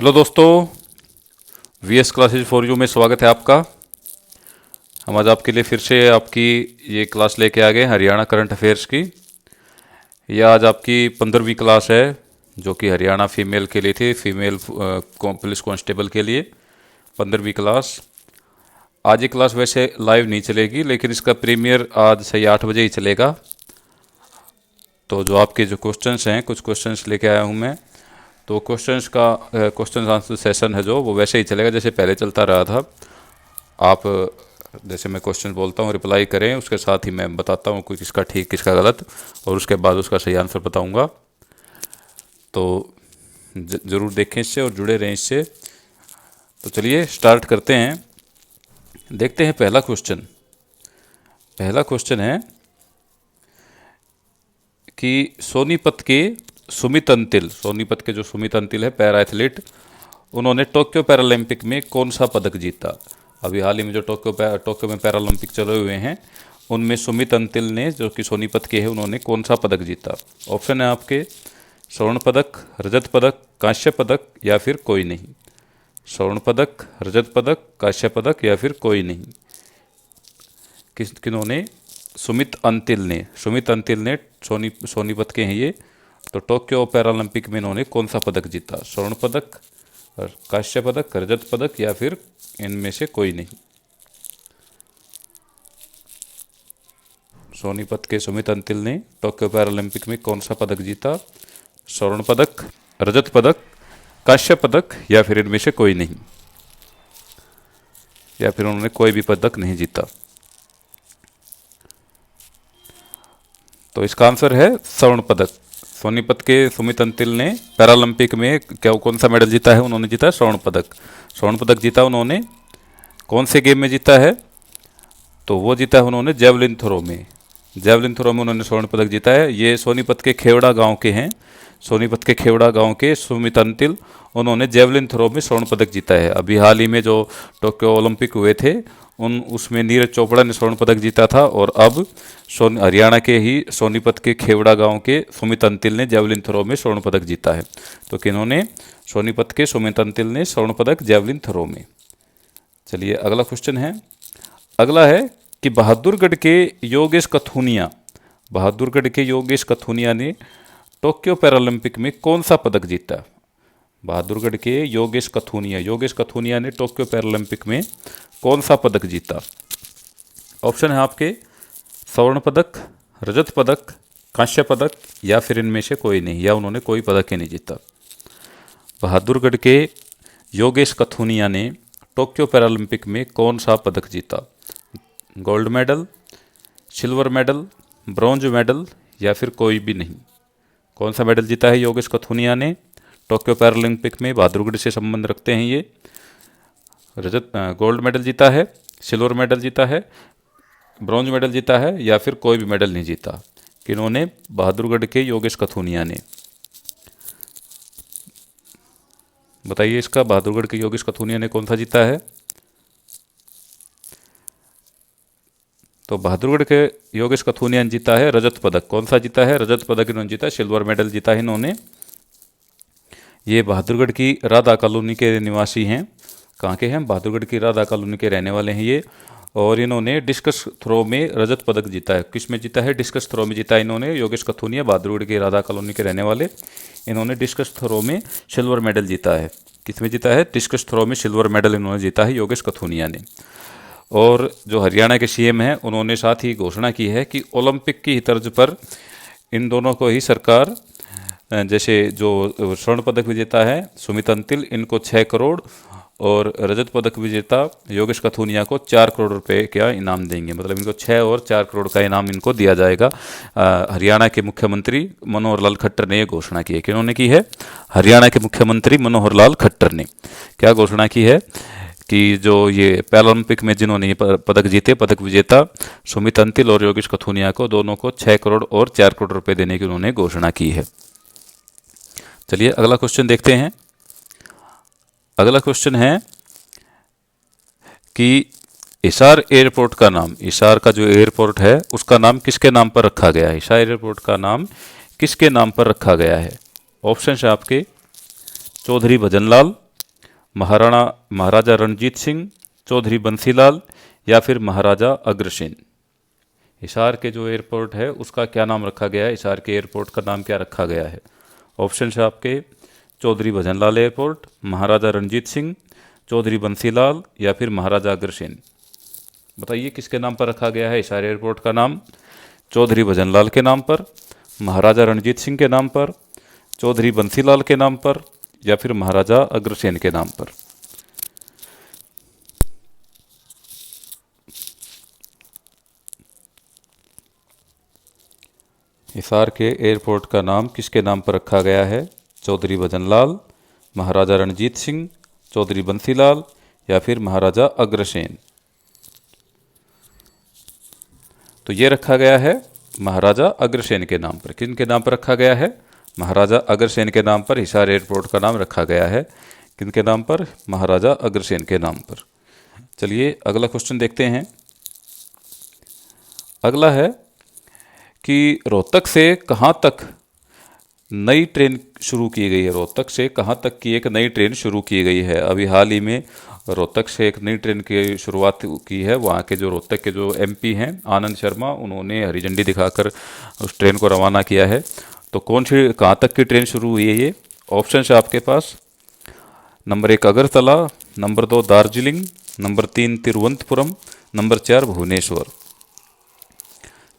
Hello दोस्तों, VS classes for you में स्वागत है आपका। हम आज आपके लिए फिर से आपकी ये क्लास लेके आ गए हरियाणा करंट अफेयर्स की। यह आज आपकी 15वीं क्लास है जो कि हरियाणा फीमेल के लिए थी, फीमेल पुलिस कांस्टेबल के लिए 15वीं क्लास। आज ये क्लास वैसे लाइव नहीं चलेगी, लेकिन इसका प्रीमियर आज सही 8 बजे ही चलेगा। तो जो आपके जो क्वेश्चंस हैं, कुछ क्वेश्चंस लेके आया हूँ मैं। तो क्वेश्चन आंसर सेशन है जो वो वैसे ही चलेगा जैसे पहले चलता रहा था। आप जैसे मैं क्वेश्चन बोलता हूँ रिप्लाई करें, उसके साथ ही मैं बताता हूँ कोई किसका ठीक किसका गलत, और उसके बाद उसका सही आंसर बताऊँगा। तो ज़रूर देखें इससे और जुड़े रहें इससे। तो चलिए स्टार्ट करते हैं। देखते हैं पहला क्वेश्चन है कि सोनीपत के जो सुमित अंतिल है पैरा एथलीट, उन्होंने टोक्यो पैरालंपिक में कौन सा पदक जीता। अभी हाल ही में जो टोक्यो में पैरालंपिक चले हुए हैं, उनमें सुमित अंतिल ने, जो कि सोनीपत के हैं, उन्होंने कौन सा पदक जीता। ऑप्शन है आपके स्वर्ण पदक, रजत पदक, कांस्य पदक या फिर कोई नहीं। स्वर्ण पदक, रजत पदक, कांस्य पदक या फिर कोई नहीं। किन्होंने? सुमित अंतिल ने सोनीपत के हैं ये। तो टोक्यो पैरालंपिक में इन्होंने कौन सा पदक जीता? स्वर्ण पदक, कांस्य पदक, रजत पदक या फिर इनमें से कोई नहीं। सोनीपत के सुमित अंतिल ने टोक्यो पैरालंपिक में कौन सा पदक जीता? स्वर्ण पदक, रजत पदक, कांस्य पदक या फिर इनमें से कोई नहीं, या फिर उन्होंने कोई भी पदक नहीं जीता। तो इसका आंसर है स्वर्ण पदक। सोनीपत के सुमित अंतिल ने पैरालंपिक में कौन सा मेडल जीता है? उन्होंने जीता है स्वर्ण पदक। स्वर्ण पदक जीता उन्होंने कौन से गेम में जीता है? तो वो जीता है उन्होंने जेवलिन थ्रो में। उन्होंने स्वर्ण पदक जीता है। ये सोनीपत के खेवड़ा गांव के हैं। सोनीपत के खेवड़ा गांव के सुमित अंतिल, उन्होंने जेवलिन थ्रो में स्वर्ण पदक जीता है। अभी हाल ही में जो टोक्यो ओलंपिक हुए थे, उसमें नीरज चोपड़ा ने स्वर्ण पदक जीता था, और अब हरियाणा के ही सोनीपत के खेवड़ा गांव के सुमित अंतिल ने जेवलिन थ्रो में स्वर्ण पदक जीता है। तो किन्होंने? सोनीपत के सुमित अंतिल ने स्वर्ण पदक जेवलिन थ्रो में। चलिए अगला क्वेश्चन है। अगला है कि बहादुरगढ़ के योगेश कथुनिया ने टोक्यो पैरालंपिक में कौन सा पदक जीता? बहादुरगढ़ के योगेश कथुनिया ने टोक्यो पैरालंपिक में कौन सा पदक जीता? ऑप्शन है आपके स्वर्ण पदक, रजत पदक, कांस्य पदक या फिर इनमें से कोई नहीं, या उन्होंने कोई पदक ही नहीं जीता। बहादुरगढ़ के योगेश कथुनिया ने टोक्यो पैरालंपिक में कौन सा पदक जीता? Gold medal, silver medal, bronze medal या फिर कोई भी नहीं। कौन सा मेडल जीता है योगेश कथुनिया ने टोक्यो पैरालंपिक में? बहादुरगढ़ से संबंध रखते हैं ये। गोल्ड मेडल जीता है, सिल्वर मेडल जीता है, ब्रॉन्ज मेडल जीता है या फिर कोई भी मेडल नहीं जीता। किन्होंने? बहादुरगढ़ के योगेश कथुनिया ने। बताइए इसका, बहादुरगढ़ के योगेश कथुनिया ने कौन सा जीता है? तो बहादुरगढ़ के योगेश कथुनिया ने जीता है रजत पदक। कौन सा जीता है? रजत पदक इन्होंने जीता। सिल्वर मेडल जीता है इन्होंने। ये बहादुरगढ़ की राधा कॉलोनी के निवासी हैं। कहाँ के हैं? बहादुरगढ़ की राधा कॉलोनी के रहने वाले हैं ये। और इन्होंने डिस्कस थ्रो में रजत पदक जीता है। किस में जीता है? डिस्कस थ्रो में जीता है इन्होंने। योगेश कथुनिया बहादुरगढ़ की राधा कॉलोनी के रहने वाले, इन्होंने डिस्कस थ्रो में सिल्वर मेडल जीता है। किस में जीता है? डिस्कस थ्रो में सिल्वर मेडल इन्होंने जीता है योगेश कथुनिया ने। और जो हरियाणा के सीएम हैं, उन्होंने साथ ही घोषणा की है कि ओलंपिक की तर्ज पर इन दोनों को ही सरकार, जैसे जो स्वर्ण पदक विजेता है सुमित अंतिल, इनको 6 करोड़ और रजत पदक विजेता योगेश कथुनिया को 4 करोड़ रुपए का इनाम देंगे। मतलब इनको 6 और 4 करोड़ का इनाम इनको दिया जाएगा। हरियाणा के मुख्यमंत्री मनोहर लाल खट्टर ने यह घोषणा की है। किन्होंने की है? हरियाणा के मुख्यमंत्री मनोहर लाल खट्टर ने क्या घोषणा की है कि जो ये पैरालंपिक में जिन्होंने ये पदक जीते, पदक विजेता सुमित अंतिल और योगेश कथुनिया को, दोनों को 6 करोड़ और 4 करोड़ रुपए देने की उन्होंने घोषणा की है। चलिए अगला क्वेश्चन देखते हैं। अगला क्वेश्चन है कि हिसार एयरपोर्ट का नाम, हिसार का जो एयरपोर्ट है उसका नाम किसके नाम पर रखा गया है? हिसार एयरपोर्ट का नाम किसके नाम पर रखा गया है? ऑप्शन है आपके चौधरी भजनलाल, महाराजा रणजीत सिंह, चौधरी बंसीलाल या फिर महाराजा अग्रसेन। हिसार के जो एयरपोर्ट है उसका क्या नाम रखा गया है, हिसार के एयरपोर्ट का नाम क्या रखा गया है? ऑप्शन है आपके चौधरी भजनलाल एयरपोर्ट, महाराजा रणजीत सिंह, चौधरी बंसीलाल या फिर महाराजा अग्रसेन। बताइए किसके नाम पर रखा गया है हिसार एयरपोर्ट का नाम? चौधरी भजनलाल के नाम पर, महाराजा रणजीत सिंह के नाम पर, चौधरी बंसीलाल के नाम पर या फिर महाराजा अग्रसेन के नाम पर। हिसार के एयरपोर्ट का नाम किसके नाम पर रखा गया है? चौधरी भजनलाल, महाराजा रणजीत सिंह, चौधरी बंसीलाल या फिर महाराजा अग्रसेन। तो ये रखा गया है महाराजा अग्रसेन के नाम पर। किन के नाम पर रखा गया है? महाराजा अग्रसेन के नाम पर हिसार एयरपोर्ट का नाम रखा गया है। किन के नाम पर? महाराजा अग्रसेन के नाम पर। चलिए अगला क्वेश्चन देखते हैं। अगला है कि रोहतक से कहाँ तक नई ट्रेन शुरू की गई है? रोहतक से कहाँ तक की एक नई ट्रेन शुरू की गई है? अभी हाल ही में रोहतक से एक नई ट्रेन की शुरुआत की है। वहाँ के जो रोहतक के जो एमपी हैं आनंद शर्मा, उन्होंने हरी झंडी दिखाकर उस ट्रेन को रवाना किया है। तो कौन सी कहाँ तक की ट्रेन शुरू हुई है ये? ऑप्शन है आपके पास। Number 1 Agartala, number 2 Darjeeling, number 3 Thiruvananthapuram, number 4 Bhubaneswar.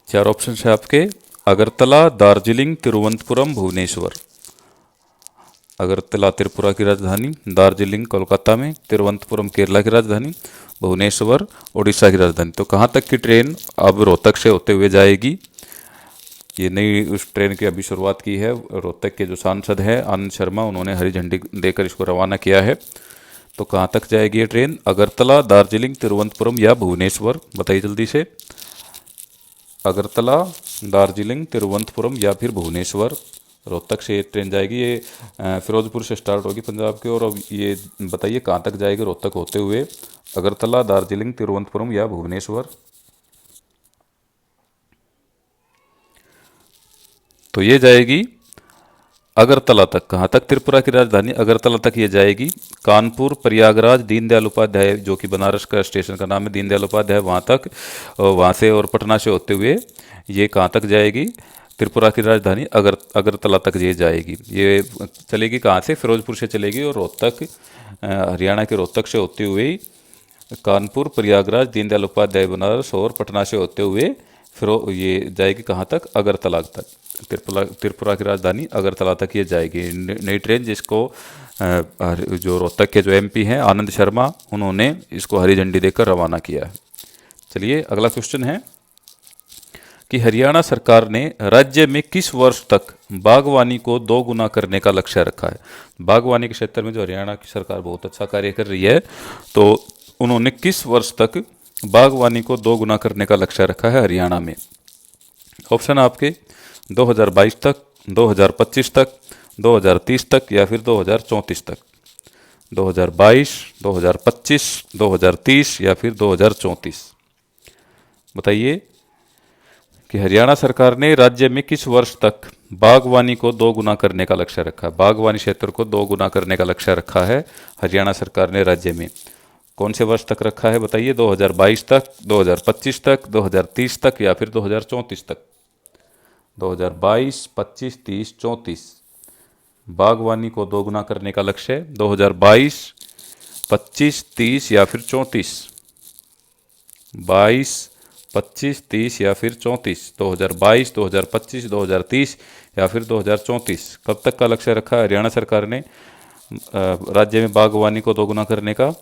4 option है आपके। अगरतला, दार्जिलिंग, तिरुवनंतपुरम, भुवनेश्वर। अगरतला त्रिपुरा की राजधानी, दार्जिलिंग कोलकाता में, तिरुवनंतपुरम केरला की राजधानी, भुवनेश्वर उड़ीसा की राजधानी। तो कहाँ तक की ट्रेन अब रोहतक से होते हुए जाएगी? ये नई उस ट्रेन की अभी शुरुआत की है। रोहतक के जो सांसद हैं आनंद शर्मा, उन्होंने हरी झंडी देकर इसको रवाना किया है। तो कहाँ तक जाएगी ये ट्रेन? अगरतला, दार्जिलिंग, तिरुवनंतपुरम या भुवनेश्वर? बताइए जल्दी से। अगरतला, दार्जिलिंग, तिरुवनंतपुरम या फिर भुवनेश्वर। रोहतक से ये ट्रेन जाएगी। ये फिरोजपुर से स्टार्ट होगी पंजाब के, और अब ये बताइए कहाँ तक जाएगी रोहतक होते हुए? अगरतला, दार्जिलिंग, तिरुवनंतपुरम या भुवनेश्वर? तो ये जाएगी अगरतला तक। कहाँ तक? त्रिपुरा की राजधानी अगरतला तक ये जाएगी। कानपुर, प्रयागराज, दीनदयाल उपाध्याय, जो कि बनारस का स्टेशन का नाम है दीनदयाल उपाध्याय, वहाँ तक, वहाँ से और पटना से होते हुए ये कहाँ तक जाएगी? त्रिपुरा की राजधानी अगरतला तक ये जाएगी। ये चलेगी कहाँ से? फिरोजपुर से चलेगी और रोहतक, हरियाणा के रोहतक से होते हुए कानपुर, प्रयागराज, दीनदयाल उपाध्याय, बनारस और पटना से होते हुए फिर ये जाएगी कहाँ तक? अगरतला तक। त्रिपुरा की राजधानी अगरतला तक ये जाएगी नई ट्रेन, जिसको जो रोहतक के जो एमपी हैं आनंद शर्मा, उन्होंने इसको हरी झंडी देकर रवाना किया है। चलिए अगला क्वेश्चन है कि हरियाणा सरकार ने राज्य में किस वर्ष तक बागवानी को 2 गुना करने का लक्ष्य रखा है? बागवानी के क्षेत्र में जो हरियाणा की सरकार बहुत अच्छा कार्य कर रही है, तो उन्होंने किस वर्ष तक बागवानी को 2 गुना करने का लक्ष्य रखा है हरियाणा में? ऑप्शन आपके 2022 तक, 2025 तक, 2030 तक या फिर 2034 तक। 2022, 2025, 2030 या फिर 2034। बताइए कि हरियाणा सरकार ने राज्य में किस वर्ष तक बागवानी को 2 गुना करने का लक्ष्य रखा है? बागवानी क्षेत्र को 2 गुना करने का लक्ष्य रखा है हरियाणा सरकार ने राज्य में। कौन से वर्ष तक रखा है बताइए? 2022 तक, 2025 तक, 2030 तक या फिर 2034 तक। 2022, 25, 30, 34 बागवानी को 2 गुना करने का लक्ष्य है। 2022, 25, 30 या फिर 34। 22, 25, 30 या फिर 34। 2022, 2025, 2030 या फिर 2034। कब तक का लक्ष्य रखा है हरियाणा सरकार ने राज्य में बागवानी को 2 गुना करने का?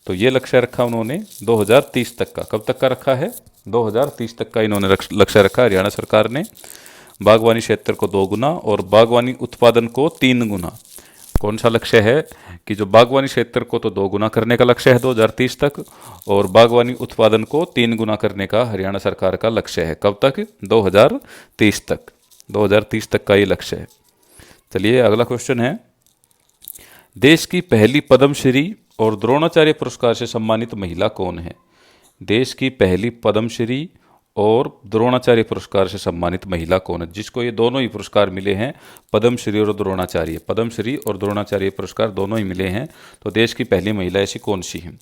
तो ये लक्ष्य रखा उन्होंने 2030 तक का। कब तक का रखा है? 2030 तक का इन्होंने लक्ष्य रखा हरियाणा सरकार ने। बागवानी क्षेत्र को 2 गुना और बागवानी उत्पादन को 3 गुना। कौन सा लक्ष्य है कि जो बागवानी क्षेत्र को तो 2 गुना करने का लक्ष्य है 2030 तक, और बागवानी उत्पादन को 3 गुना करने का हरियाणा सरकार का लक्ष्य है। कब तक? 2030 तक। 2030 तक का ये लक्ष्य है। चलिए अगला क्वेश्चन है, देश की पहली पद्मश्री और द्रोणाचार्य पुरस्कार से सम्मानित महिला कौन है? देश की पहली पद्मश्री और द्रोणाचार्य पुरस्कार से सम्मानित महिला कौन है, जिसको ये दोनों ही पुरस्कार मिले हैं, पद्मश्री और द्रोणाचार्य, पद्मश्री और द्रोणाचार्य पुरस्कार दोनों ही मिले हैं। तो देश की पहली महिला ऐसी कौन सी है?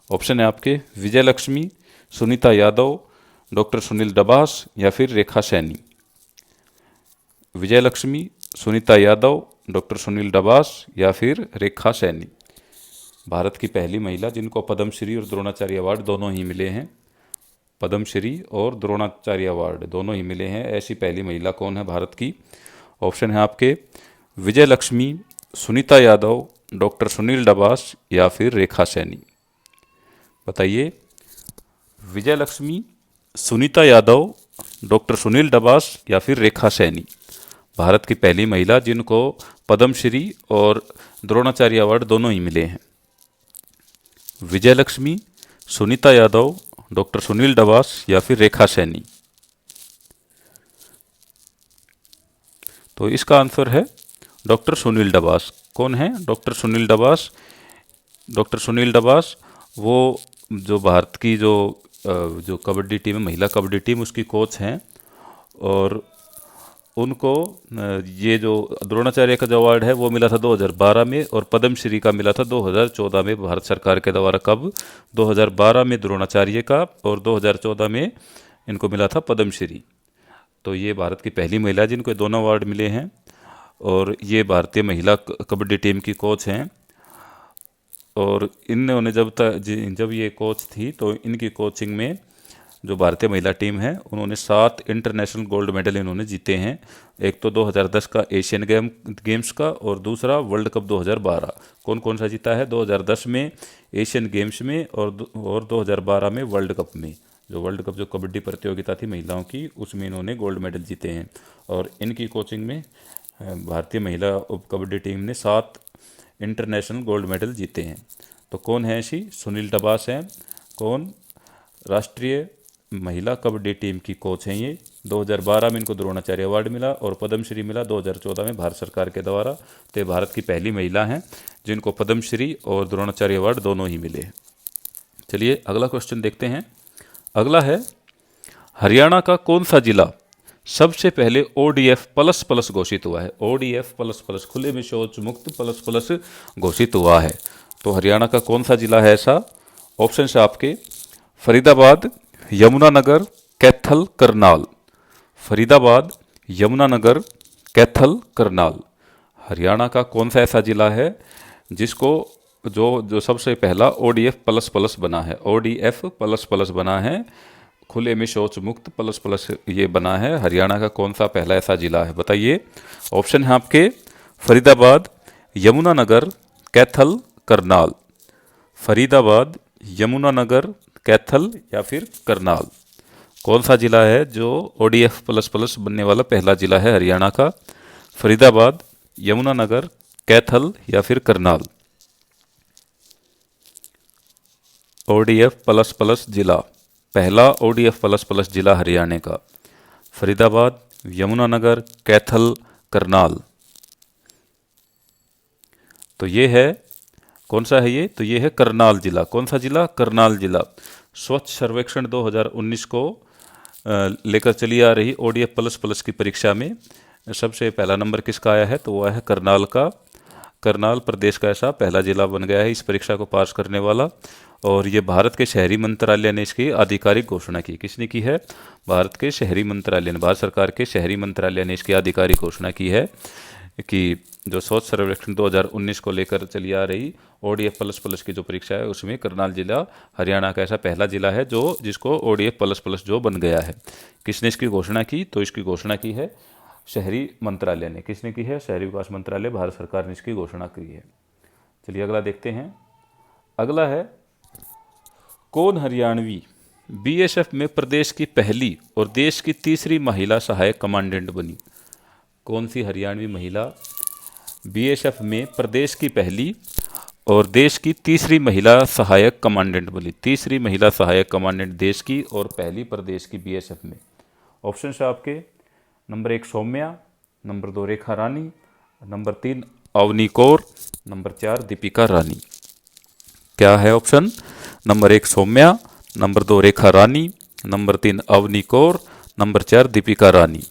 ऑप्शन है आपके विजय लक्ष्मी, सुनीता यादव, डॉक्टर सुनील डबास या फिर रेखा सैनी। विजय लक्ष्मी, सुनीता यादव, डॉक्टर सुनील डबास या फिर रेखा सैनी। भारत की पहली महिला जिनको पद्मश्री और द्रोणाचार्य अवार्ड दोनों ही मिले हैं, पद्मश्री और द्रोणाचार्य अवार्ड दोनों ही मिले हैं, ऐसी पहली महिला कौन है भारत की? ऑप्शन है आपके विजय लक्ष्मी, सुनीता यादव, डॉक्टर सुनील डबास या फिर रेखा सैनी। बताइए, विजय लक्ष्मी, सुनीता यादव, डॉक्टर सुनील डबास या फिर रेखा सैनी। भारत की पहली महिला जिनको पद्मश्री और द्रोणाचार्य अवार्ड दोनों ही मिले हैं, विजय लक्ष्मी, सुनीता यादव, डॉक्टर सुनील डबास या फिर रेखा सैनी। तो इसका आंसर है डॉक्टर सुनील डबास। कौन है डॉक्टर सुनील डबास? डॉक्टर सुनील डबास वो जो भारत की जो कबड्डी टीम है, महिला कबड्डी टीम, उसकी कोच हैं। और उनको ये जो द्रोणाचार्य का जो अवार्ड है वो मिला था 2012 में, और पद्मश्री का मिला था 2014 में भारत सरकार के द्वारा। कब? 2012 में द्रोणाचार्य का और 2014 में इनको मिला था पद्मश्री। तो ये भारत की पहली महिला जिनको ये दोनों अवार्ड मिले हैं, और ये भारतीय महिला कबड्डी टीम की कोच हैं। और इन्होंने जब ये कोच थी तो इनकी कोचिंग में जो भारतीय महिला टीम है उन्होंने 7 इंटरनेशनल गोल्ड मेडल इन्होंने जीते हैं। एक तो 2010 का एशियन गेम्स का, और दूसरा वर्ल्ड कप 2012। कौन कौन सा जीता है? 2010 में एशियन गेम्स में, और 2012 में वर्ल्ड कप में। जो वर्ल्ड कप जो कबड्डी प्रतियोगिता थी महिलाओं की, उसमें इन्होंने गोल्ड मेडल जीते हैं। और इनकी कोचिंग में भारतीय महिला कबड्डी टीम ने 7 इंटरनेशनल गोल्ड मेडल जीते हैं। तो कौन है ऐसी? सुनील डबास हैं। कौन? राष्ट्रीय महिला कबड्डी टीम की कोच हैं ये। 2012 में इनको द्रोणाचार्य अवार्ड मिला और पद्मश्री मिला 2014 में भारत सरकार के द्वारा। तो ये भारत की पहली महिला हैं जिनको पद्मश्री और द्रोणाचार्य अवार्ड दोनों ही मिले हैं। चलिए अगला क्वेश्चन देखते हैं। अगला है, हरियाणा का कौन सा जिला सबसे पहले ODF प्लस प्लस घोषित हुआ है? ODF प्लस प्लस, खुले में शौच मुक्त प्लस प्लस घोषित हुआ है। तो हरियाणा का कौन सा जिला है ऐसा? ऑप्शन है आपके फरीदाबाद, यमुनानगर, कैथल, करनाल। फरीदाबाद, यमुनानगर, कैथल, करनाल। हरियाणा का कौन सा ऐसा जिला है जिसको जो सबसे पहला ODF प्लस प्लस बना है? ODF प्लस प्लस बना है, खुले में शौच मुक्त प्लस प्लस ये बना है। हरियाणा का कौन सा पहला ऐसा जिला है? बताइए। ऑप्शन है आपके फरीदाबाद, यमुनानगर, कैथल, करनाल। फरीदाबाद, यमुनानगर, कैथल या फिर करनाल। कौन सा जिला है जो ODF प्लस प्लस बनने वाला पहला जिला है हरियाणा का? फरीदाबाद, यमुनानगर, कैथल या फिर करनाल। ODF प्लस प्लस जिला, पहला ODF प्लस प्लस जिला हरियाणा का फरीदाबाद, यमुनानगर, कैथल, करनाल। तो ये है, कौन सा है ये? तो ये है करनाल जिला। कौन सा जिला? करनाल जिला। स्वच्छ सर्वेक्षण 2019 को लेकर चली आ रही ODF प्लस प्लस की परीक्षा में सबसे पहला नंबर किसका आया है? तो वह है करनाल का। करनाल प्रदेश का ऐसा पहला जिला बन गया है इस परीक्षा को पास करने वाला। और ये भारत के शहरी मंत्रालय ने इसकी आधिकारिक घोषणा की। किसने की है? भारत के शहरी मंत्रालय ने, भारत सरकार के शहरी मंत्रालय ने इसकी आधिकारिक घोषणा की है कि जो स्वच्छ सर्वेक्षण 2019 को लेकर चली आ रही ODF प्लस प्लस की जो परीक्षा है उसमें करनाल जिला हरियाणा का ऐसा पहला जिला है जिसको ODF प्लस प्लस जो बन गया है। किसने इसकी घोषणा की? तो इसकी घोषणा की है शहरी मंत्रालय ने। किसने की है? शहरी विकास मंत्रालय, भारत सरकार ने इसकी घोषणा की है। चलिए अगला देखते हैं। अगला है, कौन हरियाणवी BSF में प्रदेश की पहली और देश की तीसरी महिला सहायक कमांडेंट बनी? कौन सी हरियाणवी महिला BSF में प्रदेश की पहली और देश की तीसरी महिला सहायक कमांडेंट बनी? तीसरी महिला सहायक कमांडेंट देश की और पहली प्रदेश की BSF में। ऑप्शन है आपके नंबर 1 सौम्या, नंबर 2 रेखा रानी, नंबर 3 अवनी कौर, नंबर 4 दीपिका रानी। क्या है ऑप्शन? नंबर 1 सौम्या, नंबर 2 रेखा रानी, नंबर 3 अवनी कौर, नंबर 4 दीपिका रानी।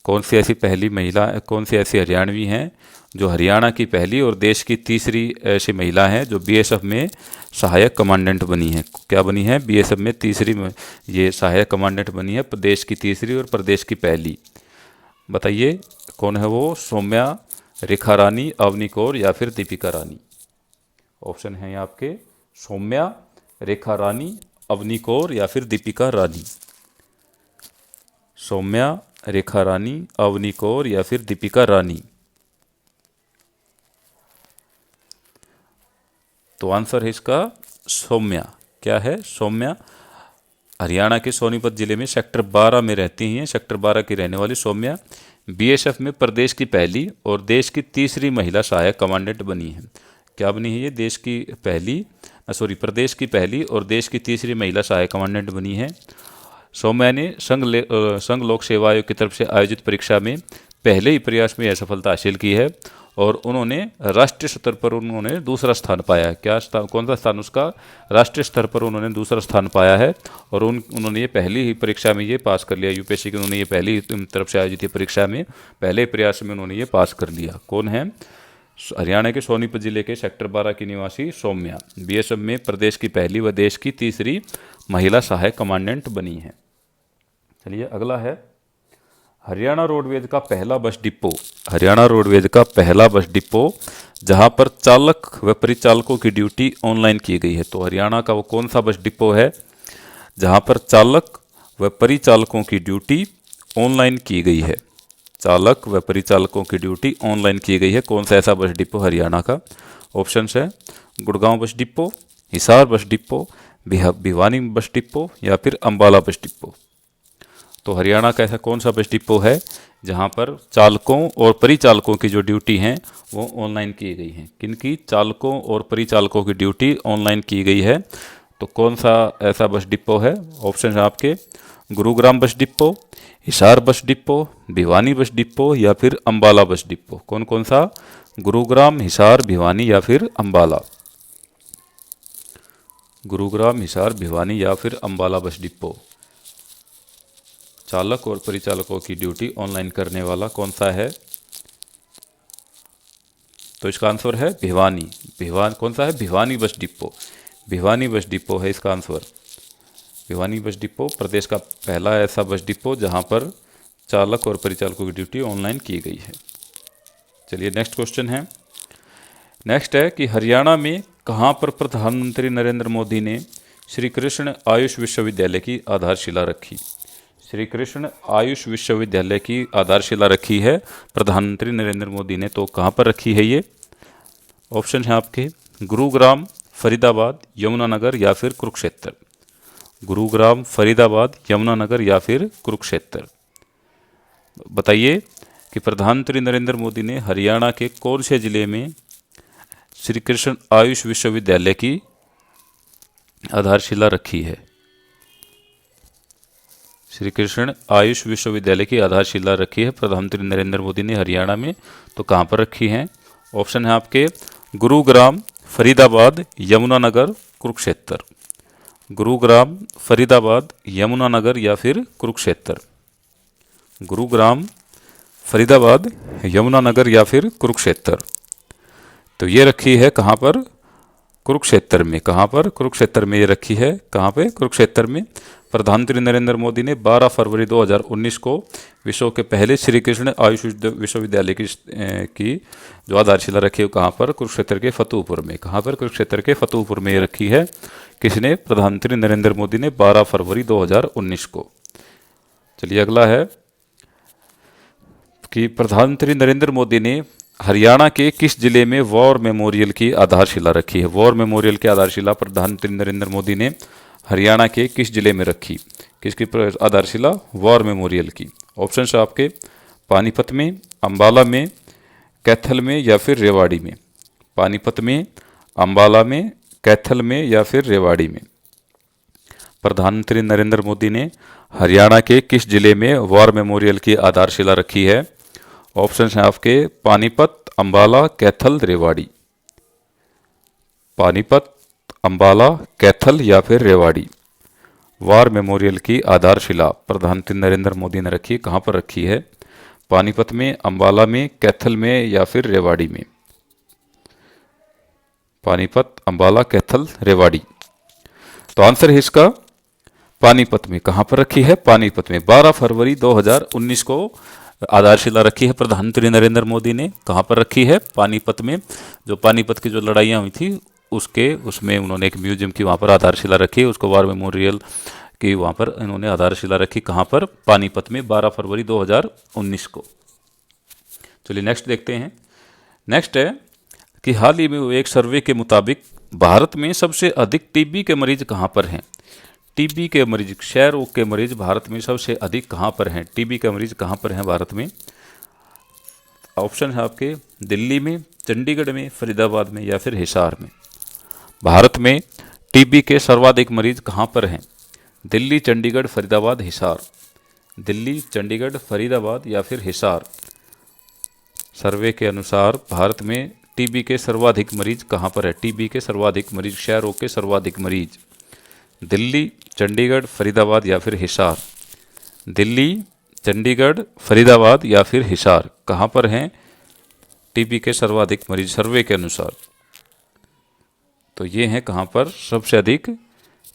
कौन सी ऐसी पहली महिला, कौन सी ऐसी हरियाणवी हैं जो हरियाणा की पहली और देश की तीसरी ऐसी महिला हैं जो बीएसएफ में सहायक कमांडेंट बनी है? क्या बनी है? बीएसएफ में तीसरी ये सहायक कमांडेंट बनी है, प्रदेश की तीसरी और प्रदेश की पहली। बताइए कौन है वो? सौम्या, रेखा रानी, अवनी कौर या फिर दीपिका रानी। ऑप्शन है आपके सौम्या, रेखा रानी, अवनी कौर या फिर दीपिका रानी। सौम्या, रेखा रानी, अवनी कौर या फिर दीपिका रानी। तो आंसर है इसका सौम्या। क्या है? सौम्या। हरियाणा के सोनीपत जिले में सेक्टर 12 में रहती हैं। सेक्टर 12 की रहने वाली सौम्या बीएसएफ में प्रदेश की पहली और देश की तीसरी महिला सहायक कमांडेंट बनी है। क्या बनी है ये? देश की पहली, प्रदेश की पहली और देश की तीसरी महिला सहायक कमांडेंट बनी है। सौम्या ने संघ लोक सेवा आयोग की तरफ से आयोजित परीक्षा में पहले ही प्रयास में यह सफलता हासिल की है और उन्होंने राष्ट्रीय स्तर पर उन्होंने दूसरा स्थान पाया है। क्या स्थान? कौन सा स्थान उसका? राष्ट्रीय स्तर पर उन्होंने दूसरा स्थान पाया है और उन्होंने ये पहली ही परीक्षा में ये पास कर लिया। यूपीएससी की उन्होंने ये पहली तरफ से आयोजित परीक्षा में पहले प्रयास में उन्होंने ये पास कर लिया। कौन है? हरियाणा के सोनीपत जिले के सेक्टर 12 की निवासी सौम्या बीएसएफ में प्रदेश की पहली व देश की तीसरी महिला सहायक कमांडेंट बनी है। चलिए अगला है हरियाणा रोडवेज का पहला बस डिपो। हरियाणा रोडवेज का पहला बस डिपो जहां पर चालक व परिचालकों की ड्यूटी ऑनलाइन की गई है। तो हरियाणा का वो कौन सा बस डिपो है जहां पर चालक व परिचालकों की ड्यूटी ऑनलाइन की गई है? चालक व परिचालकों की ड्यूटी ऑनलाइन की गई है। कौन सा ऐसा बस डिपो हरियाणा का? ऑप्शन है Gurgaon bus depot, Hisar bus depot, Bhiwani bus depot या फिर अंबाला बस डिपो। तो हरियाणा का ऐसा कौन सा बस डिपो है जहां पर चालकों और परिचालकों की जो ड्यूटी हैं वो ऑनलाइन की गई हैं? किनकी? चालकों और परिचालकों की ड्यूटी ऑनलाइन की गई है। तो कौन सा ऐसा बस डिपो है? ऑप्शन है आपके Gurugram bus depot, Hisar bus depot, Bhiwani bus depot या फिर अंबाला बस डिपो। कौन कौन सा? गुरुग्राम, हिसार, भिवानी या फिर अंबाला। गुरुग्राम, हिसार, भिवानी या फिर अंबाला बस डिपो। चालक और परिचालकों की ड्यूटी ऑनलाइन करने वाला कौन सा है? तो इसका आंसर है भिवानी। कौन सा है? Bhiwani bus depot. Bhiwani bus depot है इसका आंसर। भिवानी बस डिपो प्रदेश का पहला ऐसा बस डिपो जहां पर चालक और परिचालकों की ड्यूटी ऑनलाइन की गई है। चलिए नेक्स्ट क्वेश्चन है। नेक्स्ट है कि हरियाणा में कहां पर प्रधानमंत्री नरेंद्र मोदी ने श्री कृष्ण आयुष विश्वविद्यालय की आधारशिला रखी? श्री कृष्ण आयुष विश्वविद्यालय की आधारशिला रखी है प्रधानमंत्री नरेंद्र मोदी ने। तो कहां पर रखी है ये? ऑप्शन है आपके गुरुग्राम, फरीदाबाद, यमुनानगर या फिर कुरुक्षेत्र। गुरुग्राम, फरीदाबाद, यमुनानगर या फिर कुरुक्षेत्र। बताइए कि प्रधानमंत्री नरेंद्र मोदी ने हरियाणा के कौन से जिले में श्री कृष्ण आयुष विश्वविद्यालय की आधारशिला रखी है? श्री कृष्ण आयुष विश्वविद्यालय की आधारशिला रखी है प्रधानमंत्री नरेंद्र मोदी ने हरियाणा में। तो कहाँ पर रखी है? ऑप्शन है आपके गुरुग्राम, फरीदाबाद, यमुनानगर, कुरुक्षेत्र। गुरुग्राम, फरीदाबाद, यमुनानगर या फिर कुरुक्षेत्र। गुरुग्राम, फरीदाबाद, यमुनानगर या फिर कुरुक्षेत्र। तो ये रखी है कहाँ पर? कुरुक्षेत्र में। कहाँ पर? कुरुक्षेत्र में ये रखी है। कहाँ पे? कुरुक्षेत्र में। प्रधानमंत्री नरेंद्र मोदी ने 12 फरवरी 2019 को विश्व के पहले श्री कृष्ण आयुष विश्वविद्यालय की जो आधारशिला रखी है कहाँ पर? कुरुक्षेत्र के फतेहपुर में। कहाँ पर? कुरुक्षेत्र के फतेहपुर में ये रखी है। किसने? प्रधानमंत्री नरेंद्र मोदी ने 12 फरवरी 2019 को। चलिए अगला है कि प्रधानमंत्री नरेंद्र मोदी ने हरियाणा के किस जिले में वॉर मेमोरियल की आधारशिला रखी है? वॉर मेमोरियल की आधारशिला प्रधानमंत्री नरेंद्र मोदी ने हरियाणा के किस जिले में रखी? किसकी आधारशिला? वॉर मेमोरियल की। ऑप्शन है आपके पानीपत में, अंबाला में, कैथल में या फिर रेवाड़ी में। पानीपत में, अंबाला में, कैथल में या फिर रेवाड़ी में। प्रधानमंत्री नरेंद्र मोदी ने हरियाणा के किस जिले में वॉर मेमोरियल की आधारशिला रखी है? ऑप्शन हैं आपके पानीपत, अंबाला, कैथल, रेवाड़ी। पानीपत, अंबाला, कैथल या फिर रेवाड़ी। वार मेमोरियल की आधारशिला प्रधानमंत्री नरेंद्र मोदी ने रखी, कहाँ पर रखी है? पानीपत में, अंबाला में, कैथल में या फिर रेवाड़ी में? पानीपत, अंबाला, कैथल, रेवाड़ी। तो आंसर है इसका पानीपत में। कहाँ पर रखी है? पानीपत में। 12 फरवरी 2019 को आधारशिला रखी है प्रधानमंत्री नरेंद्र मोदी ने। कहाँ पर रखी है? पानीपत में। जो पानीपत की जो लड़ाइयाँ हुई थी उसमें उन्होंने एक म्यूजियम की वहाँ पर आधारशिला रखी है, उसको वार मेमोरियल की वहाँ पर इन्होंने आधारशिला रखी। कहाँ पर? पानीपत में, 12 फरवरी 2019 को। चलिए नेक्स्ट देखते हैं। नेक्स्ट है कि हाल ही में हुए एक सर्वे के मुताबिक भारत में सबसे अधिक टीबी के मरीज कहाँ पर हैं? टीबी के मरीज, क्षय रोग के मरीज भारत में सबसे अधिक कहाँ पर हैं? टीबी के मरीज कहाँ पर हैं भारत में? ऑप्शन है आपके दिल्ली में, चंडीगढ़ में, फरीदाबाद में या फिर हिसार में। भारत में टीबी के सर्वाधिक मरीज कहाँ पर हैं? दिल्ली, चंडीगढ़, फरीदाबाद, हिसार। दिल्ली, चंडीगढ़, फरीदाबाद या फिर हिसार। सर्वे के अनुसार भारत में टीबी के सर्वाधिक मरीज कहाँ पर है? टीबी के सर्वाधिक मरीज, क्षय रोग के सर्वाधिक मरीज दिल्ली, चंडीगढ़, फरीदाबाद या फिर हिसार। दिल्ली, चंडीगढ़, फरीदाबाद या फिर हिसार, कहाँ पर हैं टीबी के सर्वाधिक मरीज सर्वे के अनुसार? तो ये हैं कहाँ पर सबसे अधिक?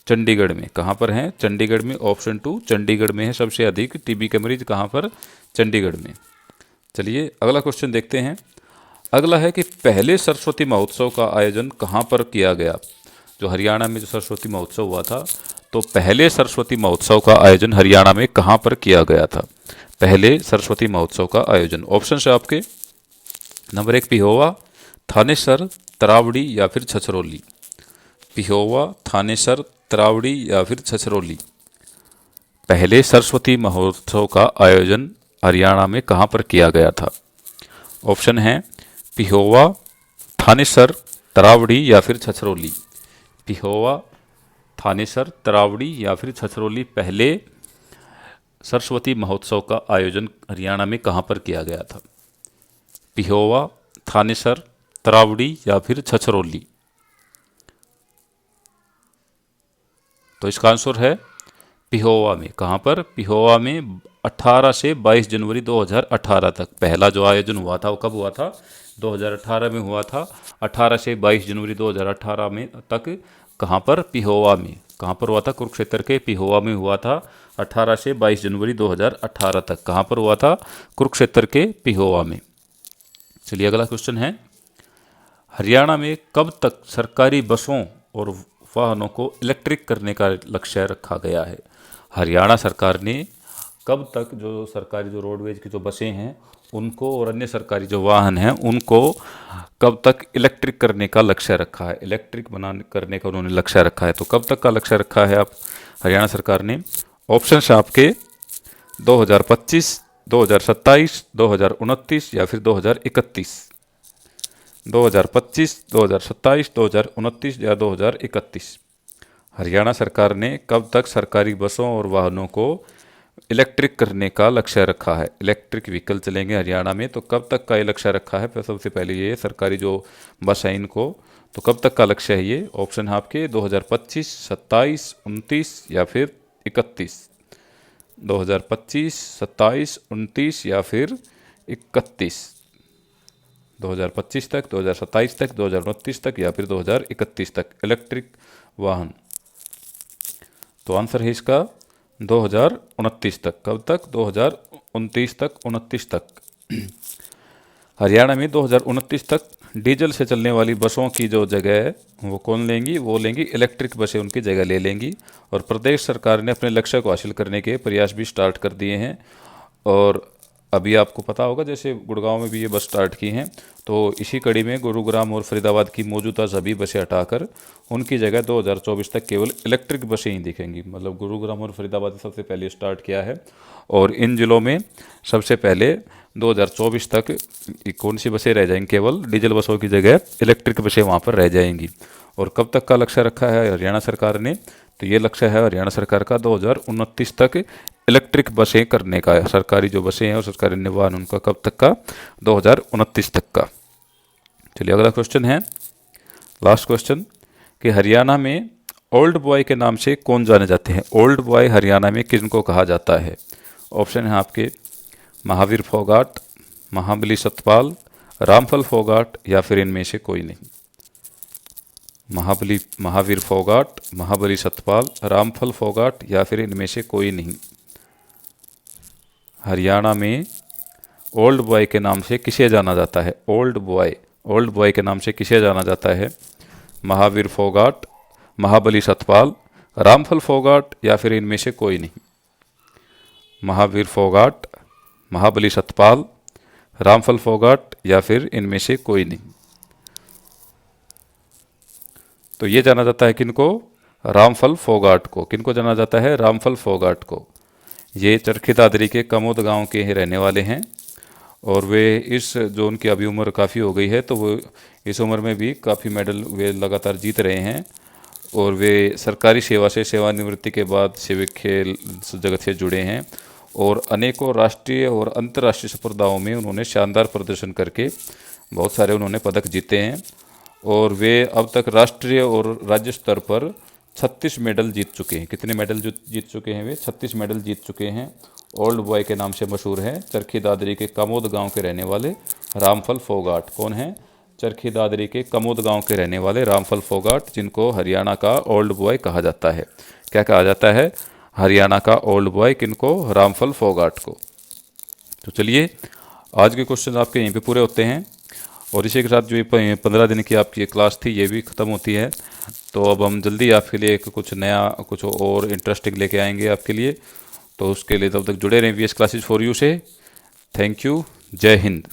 चंडीगढ़ में। कहाँ पर हैं? चंडीगढ़ में। ऑप्शन 2 चंडीगढ़ में है सबसे अधिक टीबी के मरीज। कहाँ पर? चंडीगढ़ में। चलिए अगला क्वेश्चन देखते हैं। अगला है कि पहले सरस्वती महोत्सव का आयोजन कहाँ पर किया गया? जो हरियाणा में जो सरस्वती महोत्सव हुआ था, तो पहले सरस्वती महोत्सव का आयोजन हरियाणा में कहाँ पर किया गया था? पहले सरस्वती महोत्सव का आयोजन। ऑप्शन है आपके नंबर 1 पिहोवा, थानेसर, तरावड़ी या फिर छछरौली। पिहोवा, थानेसर, तरावड़ी या फिर छछरौली। पहले सरस्वती महोत्सव का आयोजन हरियाणा में कहाँ पर किया गया था? ऑप्शन है पिहोवा, थानेसर, तरावड़ी या फिर छछरौली। पिहोवा, थानेसर, तरावड़ी या फिर छछरौली। पहले सरस्वती महोत्सव का आयोजन हरियाणा में कहाँ पर किया गया था? पिहोवा, थानेसर, तरावड़ी या फिर छछरौली। तो इसका आंसर है पिहोवा में। कहाँ पर? पिहोवा में। 18 से 22 जनवरी 2018 तक पहला जो आयोजन हुआ था वो कब हुआ था? 2018 में हुआ था। 18 से 22 जनवरी 2018 में तक कहाँ पर? पिहोवा में। कहाँ पर हुआ था? कुरुक्षेत्र के पिहोवा में हुआ था। 18 से 22 जनवरी 2018 तक कहाँ पर हुआ था? कुरुक्षेत्र के पिहोवा में। चलिए अगला क्वेश्चन है, हरियाणा में कब तक सरकारी बसों और वाहनों को इलेक्ट्रिक करने का लक्ष्य रखा गया है? हरियाणा सरकार ने कब तक जो सरकारी जो रोडवेज की जो बसें हैं उनको और अन्य सरकारी जो वाहन हैं उनको कब तक इलेक्ट्रिक करने का लक्ष्य रखा है? इलेक्ट्रिक करने का उन्होंने लक्ष्य रखा है। तो कब तक का लक्ष्य रखा है आप हरियाणा सरकार ने? ऑप्शन है आपके 2025, 2027, 2029 या फिर 2031। 2025, 2027, 2029 या 2031। हरियाणा सरकार ने कब तक सरकारी बसों और वाहनों को इलेक्ट्रिक करने का लक्ष्य रखा है? इलेक्ट्रिक व्हीकल चलेंगे हरियाणा में, तो कब तक का ये लक्ष्य रखा है? सबसे पहले ये सरकारी जो बस है इनको, तो कब तक का लक्ष्य है ये? ऑप्शन है आपके 2025, 27, 29 या फिर 31। 2025, 27, 29 या फिर 31। 2025 तक, 2027 तक, 2029 तक या फिर 2031 तक इलेक्ट्रिक वाहन। तो आंसर है इसका 2029 तक। कब तक? 2029 तक, 29 तक। हरियाणा में 2029 तक डीजल से चलने वाली बसों की जो जगह है वो कौन लेंगी? वो लेंगी इलेक्ट्रिक बसें उनकी जगह ले लेंगी। और प्रदेश सरकार ने अपने लक्ष्य को हासिल करने के प्रयास भी स्टार्ट कर दिए हैं। और अभी आपको पता होगा जैसे गुड़गांव में भी ये बस स्टार्ट की हैं, तो इसी कड़ी में गुरुग्राम और फरीदाबाद की मौजूदा सभी बसें हटाकर उनकी जगह 2024 तक केवल इलेक्ट्रिक बसें ही दिखेंगी। मतलब गुरुग्राम और फरीदाबाद ने सबसे पहले स्टार्ट किया है और इन जिलों में सबसे पहले 2024 तक कौन सी बसें रह जाएंगी? केवल डीजल बसों की जगह इलेक्ट्रिक बसें वहाँ पर रह जाएंगी। और कब तक का लक्ष्य रखा है हरियाणा सरकार ने? तो ये लक्ष्य है हरियाणा सरकार का 2029 तक इलेक्ट्रिक बसें करने का है। सरकारी जो बसें हैं और सरकारी अन्य वाहन उनका कब तक का? 2029 तक का। चलिए अगला क्वेश्चन है, लास्ट क्वेश्चन, कि हरियाणा में ओल्ड बॉय के नाम से कौन जाने जाते हैं? ओल्ड बॉय हरियाणा में किनको कहा जाता है? ऑप्शन है आपके महावीर फोगाट, महाबली सतपाल, रामफल फोगाट या फिर इनमें से कोई नहीं। महावीर फोगाट, महाबली सतपाल, रामफल फोगाट या फिर इनमें से कोई नहीं। हरियाणा में ओल्ड बॉय के नाम से किसे जाना जाता है? ओल्ड बॉय के नाम से किसे जाना जाता है? महावीर फोगाट, महाबली सतपाल, रामफल फोगाट या फिर इनमें से कोई नहीं। महावीर फोगाट, महाबली सतपाल, रामफल फोगाट या फिर इनमें से कोई नहीं। तो ये जाना जाता है किनको? रामफल फोगाट को। किनको जाना जाता है? रामफल फोगाट को। ये चरखी दादरी के कमोद गांव के ही रहने वाले हैं और वे इस जो उनकी अभी उम्र काफ़ी हो गई है तो वो इस उम्र में भी काफ़ी मेडल वे लगातार जीत रहे हैं और वे सरकारी सेवा से सेवानिवृत्ति के बाद सेविक खेल जगत से जुड़े हैं और अनेकों राष्ट्रीय और अंतर्राष्ट्रीय स्पर्धाओं में उन्होंने शानदार प्रदर्शन करके बहुत सारे उन्होंने पदक जीते हैं और वे अब तक राष्ट्रीय और राज्य स्तर पर 36 मेडल जीत चुके हैं। कितने मेडल जीत चुके हैं वे? 36 मेडल जीत चुके हैं। ओल्ड बॉय के नाम से मशहूर है चरखी दादरी के कमोद गांव के रहने वाले रामफल फोगाट। कौन है? चरखी दादरी के कमोद गांव के रहने वाले रामफल फोगाट, जिनको हरियाणा का ओल्ड बॉय कहा जाता है। क्या कहा जाता है? हरियाणा का ओल्ड बॉय किनको? रामफल फोगाट को। तो चलिए आज के क्वेश्चन आपके यहीं पे पूरे होते हैं और इसी के साथ जो 15 दिन की आपकी क्लास थी ये भी ख़त्म होती है। तो अब हम जल्दी आपके लिए कुछ नया कुछ और इंटरेस्टिंग लेके आएंगे आपके लिए। तो उसके लिए तब तक जुड़े रहें VS क्लासेस फॉर यू से। Thank you. जय हिंद।